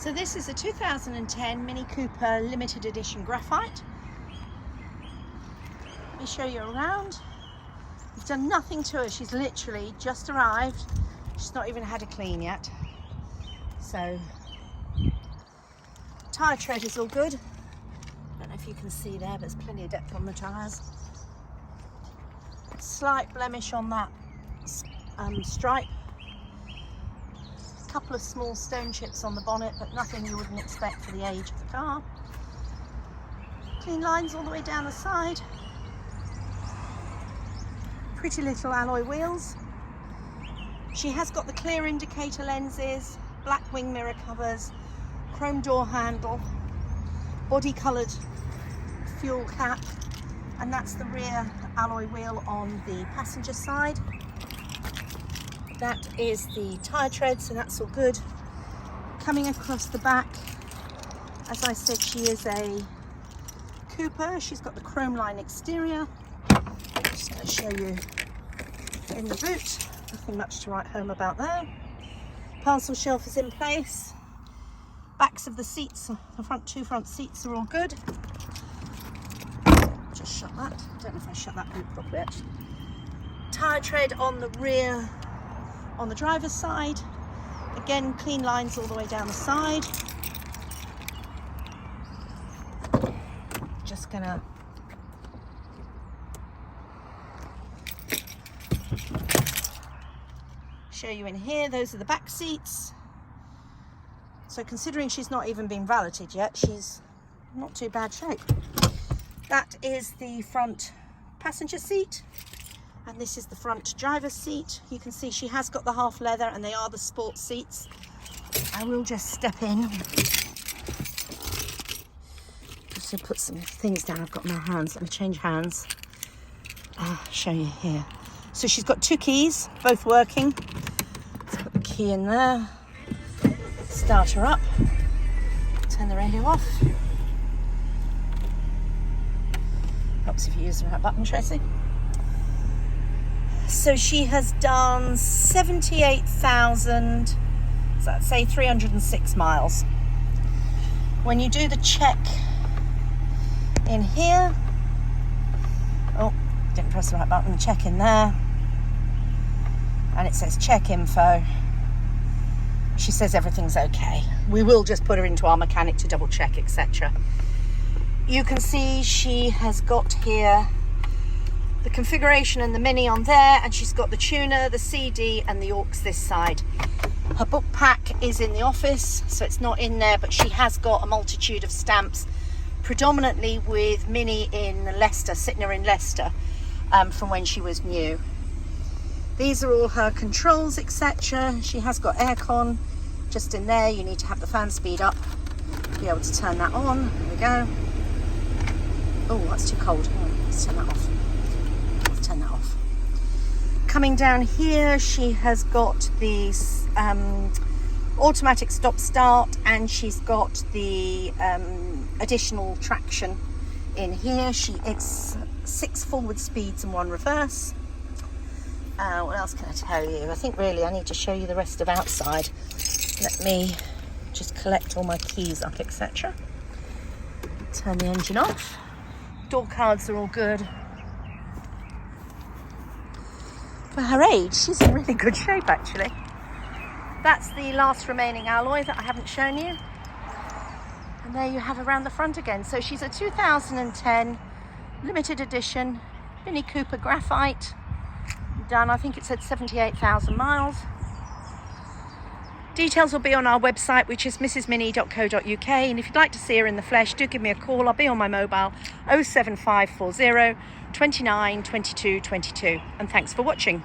So this is a 2010 Mini Cooper limited edition graphite. Let me show you around. We've done nothing to her. She's literally just arrived. She's not even had a clean yet. So tyre tread is all good. I don't know if you can see there, but there's plenty of depth on the tyres. Slight blemish on that stripe. A couple of small stone chips on the bonnet, but nothing you wouldn't expect for the age of the car. Clean lines all the way down the side. Pretty little alloy wheels. She has got the clear indicator lenses, black wing mirror covers, chrome door handle, body coloured fuel cap, and that's the rear alloy wheel on the passenger side. That is the tyre tread, so that's all good. Coming across the back, as I said, she is a Cooper. She's got the chrome line exterior. I'm just going to show you in the boot. Nothing much to write home about there. Parcel shelf is in place. Backs of the seats, the two front seats are all good. Just shut that. I don't know if I shut that boot properly actually. Tyre tread on the rear, on the driver's side. Again, clean lines all the way down the side. Just gonna show you in here. Those are the back seats. So considering she's not even been valeted yet, she's not too bad shape. That is the front passenger seat, and this is the front driver's seat. You can see she has got the half leather, and they are the sports seats. I will just step in just to put some things down I've got in my hands. Let me change hands. Show you here. So she's got two keys, both working. Let's put the key in there. Start her up. Turn the radio off. Helps if you use the right button, Tracey. So she has done 78,000, so let's say 306 miles. When you do the check in here, oh, didn't press the right button, check in there, and it says check info. She says everything's okay. We will just put her into our mechanic to double check, etc. You can see she has got here the configuration and the Mini on there, and she's got the tuner, the CD and the aux this side. Her book pack is in the office, so it's not in there, but she has got a multitude of stamps, predominantly with Mini in Leicester, sitting her in Leicester, from when she was new. These are all her controls, etc. She has got aircon just in there. You need to have the fan speed up to be able to turn that on. There we go. Oh, that's too cold. Oh, let's turn that off. Let's turn that off. Coming down here, she has got the automatic stop-start, and she's got the additional traction in here. It's 6 forward speeds and 1 reverse. What else can I tell you? I think really I need to show you the rest of outside. Let me just collect all my keys up, etc. Turn the engine off. Door cards are all good. For her age, she's in really good shape actually. That's the last remaining alloy that I haven't shown you. And there you have around the front again. So she's a 2010 limited edition Mini Cooper graphite. Done, I think it said 78,000 miles. Details will be on our website, which is mrsmini.co.uk, and if you'd like to see her in the flesh, do give me a call. I'll be on my mobile 07540 29 22 22, and thanks for watching.